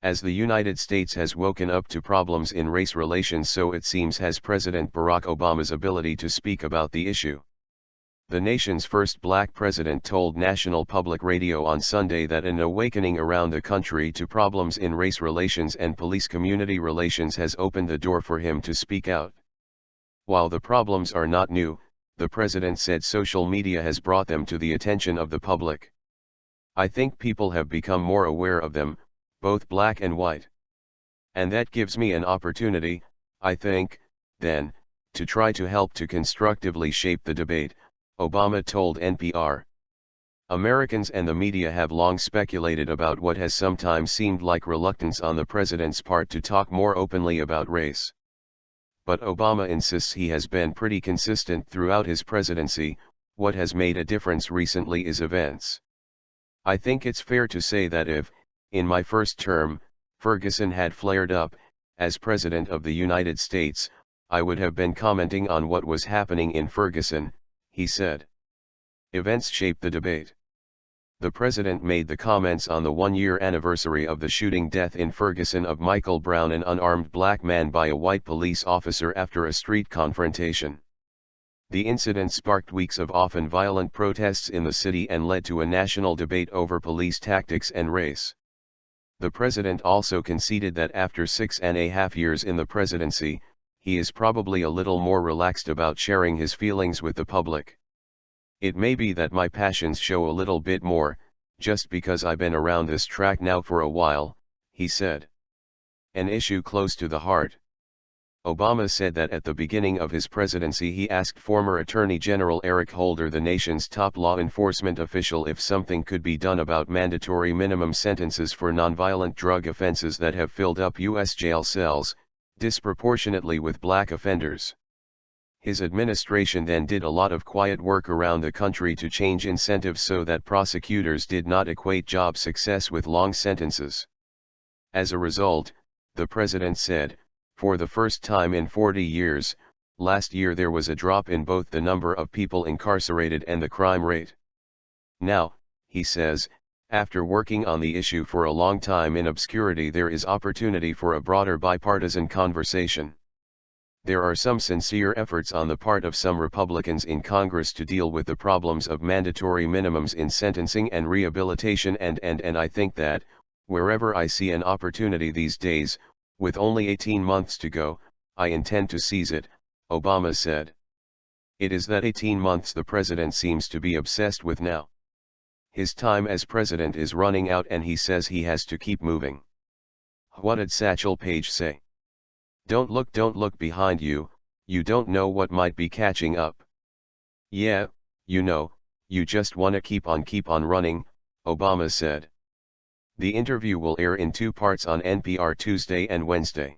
As the United States has woken up to problems in race relations, so it seems has President Barack Obama's ability to speak about the issue. The nation's first black president told National Public Radio on Sunday that an awakening around the country to problems in race relations and police-community relations has opened the door for him to speak out. While the problems are not new, the president said social media has brought them to the attention of the public. I think people have become more aware of them, both black and white. And that gives me an opportunity, I think, then, to try to help to constructively shape the debate, Obama told NPR. Americans and the media have long speculated about what has sometimes seemed like reluctance on the president's part to talk more openly about race. But Obama insists he has been pretty consistent throughout his presidency. What has made a difference recently is events. I think it's fair to say that if, in my first term, Ferguson had flared up, as President of the United States, I would have been commenting on what was happening in Ferguson, he said. Events shape the debate. The president made the comments on the one-year anniversary of the shooting death in Ferguson of Michael Brown, an unarmed black man, by a white police officer after a street confrontation. The incident sparked weeks of often violent protests in the city and led to a national debate over police tactics and race. The president also conceded that after 6.5 years in the presidency, he is probably a little more relaxed about sharing his feelings with the public. It may be that my passions show a little bit more, just because I've been around this track now for a while, he said. An issue close to the heart. Obama said that at the beginning of his presidency he asked former Attorney General Eric Holder, the nation's top law enforcement official, if something could be done about mandatory minimum sentences for nonviolent drug offenses that have filled up U.S. jail cells, disproportionately with black offenders. His administration then did a lot of quiet work around the country to change incentives so that prosecutors did not equate job success with long sentences. As a result, the president said, for the first time in 40 years, last year there was a drop in both the number of people incarcerated and the crime rate. Now, he says, after working on the issue for a long time in obscurity, there is opportunity for a broader bipartisan conversation. There are some sincere efforts on the part of some Republicans in Congress to deal with the problems of mandatory minimums in sentencing and rehabilitation, and I think that, wherever I see an opportunity these days, with only 18 months to go, I intend to seize it, Obama said. It is that 18 months the president seems to be obsessed with now. His time as president is running out and he says he has to keep moving. What did Satchel Paige say? Don't look behind you, you don't know what might be catching up. Yeah, you know, you just wanna keep on running, Obama said. The interview will air in 2 parts on NPR Tuesday and Wednesday.